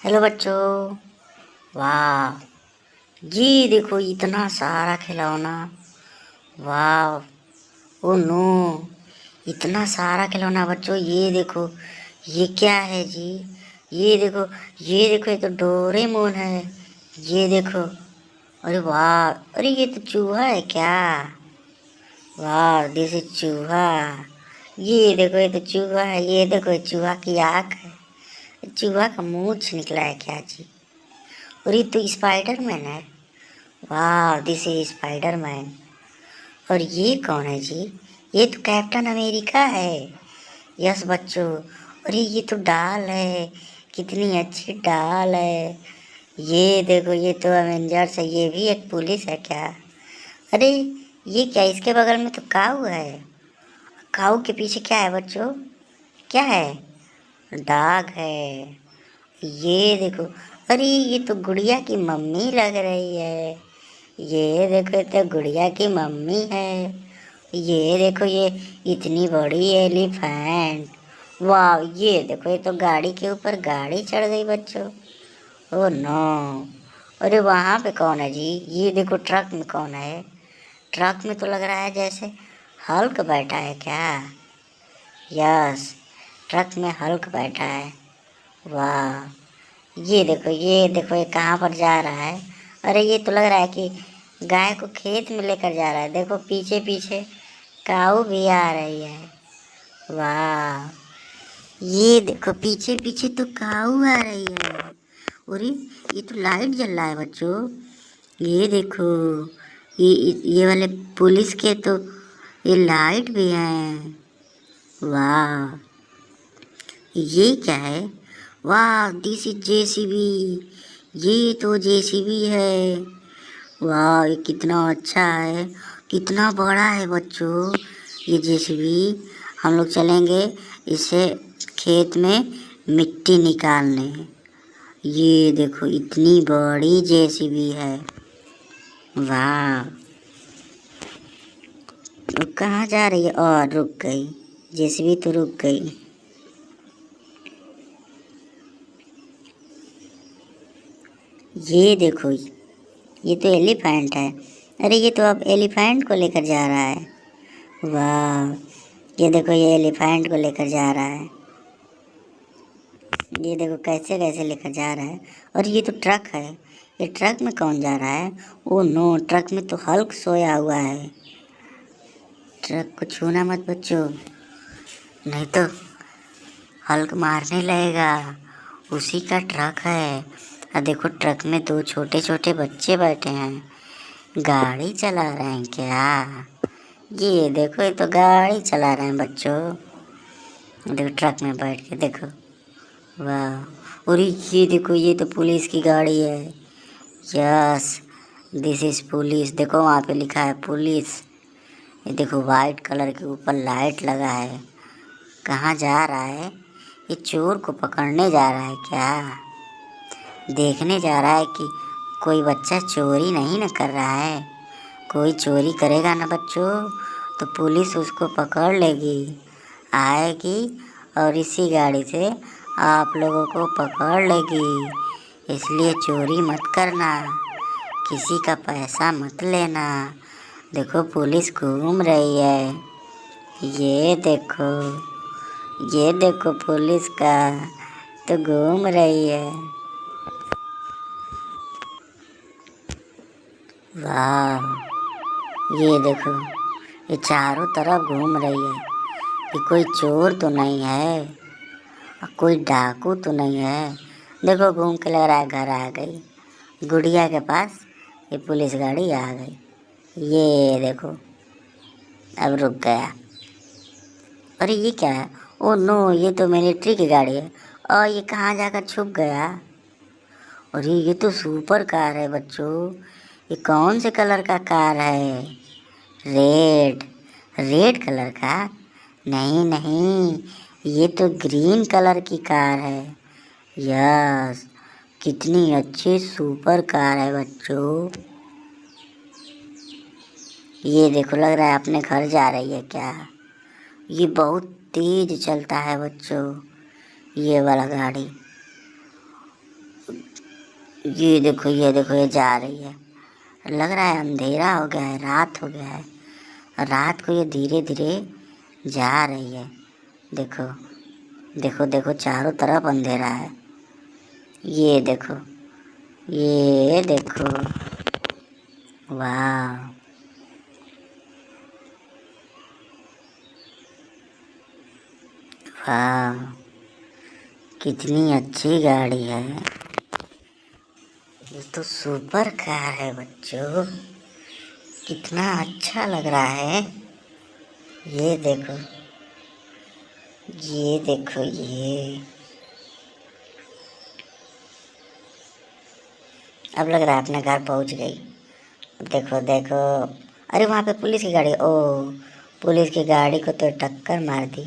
Hello बच्चों। वाह, ये देखो इतना सारा खिलौना। वाह, ओ नो, इतना सारा खिलौना बच्चों। ये देखो, ये क्या है जी? ये देखो, ये देखो, ये तो डोरेमोन है। ये देखो, अरे वाह, अरे ये तो चूहा है क्या? वाह, दिस इज चूहा। ये देखो, ये तो चूहा है। ये देखो, चूहा की आँख है। चूहा का मूंछ निकला है क्या जी? और ये तो स्पाइडरमैन है। वाह, दिस इज स्पाइडरमैन। और ये कौन है जी? ये तो कैप्टन अमेरिका है। यस बच्चों। अरे ये तो डाल है, कितनी अच्छी डाल है। ये देखो, ये तो अवेंजर्स है। ये भी एक पुलिस है क्या? अरे ये क्या, इसके बगल में तो काऊ है। काऊ के पीछे क्या है बच्चों? क्या है? डॉग है। ये देखो, अरे ये तो गुड़िया की मम्मी लग रही है। ये देखो, ये तो गुड़िया की मम्मी है। ये देखो, ये इतनी बड़ी एलिफेंट। वाह, ये देखो, ये तो गाड़ी के ऊपर गाड़ी चढ़ गई बच्चों। ओ नो, अरे वहाँ पे कौन है जी? ये देखो, ट्रक में कौन है? ट्रक में तो लग रहा है जैसे हल्क बैठा है क्या? यस, ट्रक में हल्क बैठा है। वाह, ये देखो, ये देखो, ये कहाँ पर जा रहा है? अरे ये तो लग रहा है कि गाय को खेत में लेकर जा रहा है। देखो पीछे पीछे काऊ भी आ रही है। वाह, ये देखो, पीछे पीछे तो काऊ आ रही है। अरे ये तो लाइट जल रहा है बच्चों। ये देखो, ये वाले पुलिस के तो ये लाइट भी हैं। वाह, ये क्या है? वाह, दिस इज जेसीबी। ये तो जेसीबी है। वाह, ये कितना अच्छा है, कितना बड़ा है बच्चों ये जेसीबी। हम लोग चलेंगे इसे खेत में मिट्टी निकालने। ये देखो, इतनी बड़ी जेसीबी है। वाह, तो कहाँ जा रही है? और रुक गई जेसीबी, तो रुक गई। ये देखो, ये तो एलिफेंट है। अरे ये तो अब एलिफेंट को लेकर जा रहा है। वाह, ये देखो, ये एलिफेंट को लेकर जा रहा है। ये देखो कैसे कैसे लेकर जा रहा है। और ये तो ट्रक है। ये ट्रक में कौन जा रहा है? ओ नो, ट्रक में तो हल्क सोया हुआ है। ट्रक को छूना मत बच्चों, नहीं तो हल्क मारने लगेगा। उसी का ट्रक है। और देखो, ट्रक में दो छोटे छोटे बच्चे बैठे हैं। गाड़ी चला रहे हैं क्या? ये देखो, ये तो गाड़ी चला रहे हैं बच्चों। देखो ट्रक में बैठ के देखो। वाह, और ये देखो, ये तो पुलिस की गाड़ी है। Yes, this is police. देखो वहाँ पे लिखा है पुलिस। ये देखो, वाइट कलर के ऊपर लाइट लगा है। कहाँ जा रहा है? ये चोर को पकड़ने जा रहा है क्या? देखने जा रहा है कि कोई बच्चा चोरी नहीं न कर रहा है। कोई चोरी करेगा ना बच्चों, तो पुलिस उसको पकड़ लेगी, आएगी और इसी गाड़ी से आप लोगों को पकड़ लेगी। इसलिए चोरी मत करना, किसी का पैसा मत लेना। देखो पुलिस घूम रही है। ये देखो, ये देखो, पुलिस का तो घूम रही है। वाह, ये देखो, ये चारों तरफ घूम रही है कि कोई चोर तो नहीं है, कोई डाकू तो नहीं है। देखो घूम के लग रहा है घर आ गई। गुड़िया के पास ये पुलिस गाड़ी आ गई। ये देखो, अब रुक गया। अरे ये क्या है? ओ नो, ये तो मिलिट्री की गाड़ी है। और ये कहाँ जाकर छुप गया? और ये तो सुपर कार है बच्चों। ये कौन से कलर का कार है? रेड, रेड कलर का? नहीं नहीं, ये तो ग्रीन कलर की कार है। यस, कितनी अच्छी सुपर कार है बच्चों। ये देखो, लग रहा है अपने घर जा रही है क्या? ये बहुत तेज चलता है बच्चों, ये वाला गाड़ी। ये जा रही है। लग रहा है अंधेरा हो गया है, रात हो गया है। रात को ये धीरे धीरे जा रही है। देखो देखो देखो, चारों तरफ अंधेरा है। ये देखो, ये देखो, वाह, वाह, कितनी अच्छी गाड़ी है। ये तो सुपर कार है बच्चों, कितना अच्छा लग रहा है। ये देखो, ये देखो, ये अब लग रहा है अपने घर पहुंच गई। देखो देखो, अरे वहाँ पे पुलिस की गाड़ी, ओ पुलिस की गाड़ी को तो टक्कर मार दी।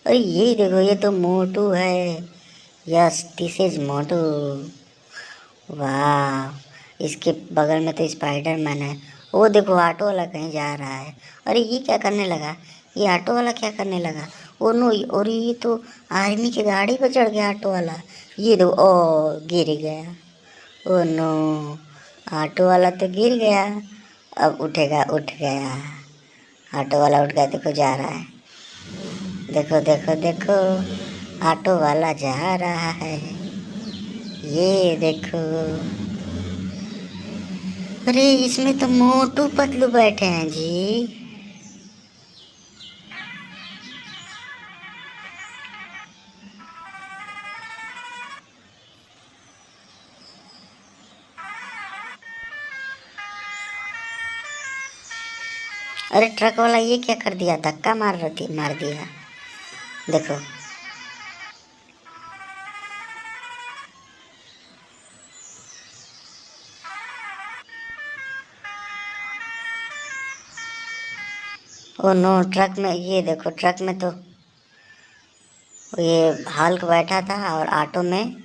अरे ये देखो, ये तो मोटू है। यस, दिस इज मोटू। वाह, इसके बगल में तो स्पाइडरमैन है। वो देखो, ऑटो वाला कहीं जा रहा है। अरे ये क्या करने लगा, ये ऑटो वाला क्या करने लगा। ओ नो, और ये तो आर्मी की गाड़ी पर चढ़ गया ऑटो वाला। ये देखो, ओ गिर गया। ओ नो, ऑटो वाला तो गिर गया। अब उठेगा, उठ गया। ऑटो वाला उठ गया, देखो जा रहा है। देखो देखो देखो, ऑटो वाला जा रहा है। ये देखो, अरे इसमें तो मोटू पतलू बैठे हैं जी। अरे ट्रक वाला ये क्या कर दिया, धक्का मार दिया। देखो, ओ नो, ट्रक में, ये देखो ट्रक में तो ये हल्क बैठा था और ऑटो में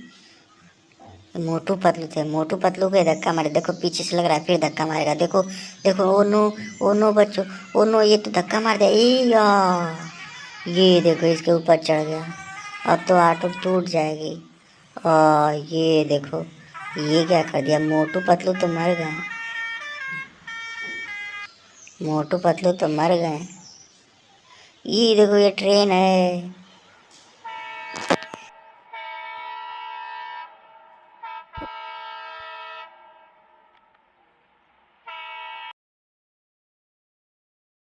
मोटू पतलू थे। मोटू पतलू को धक्का मारे। देखो पीछे से लग रहा है फिर धक्का मारेगा। देखो देखो, ओ नो, ओ नो बच्चों, ओ नो, ये तो धक्का मार दिया। ये देखो, इसके ऊपर चढ़ गया। अब तो ऑटो टूट जाएगी। ये देखो, ये क्या कर दिया, मोटू पतलू तो मर गए। मोटू पतलू तो मर गए। ये देखो, ये ट्रेन है।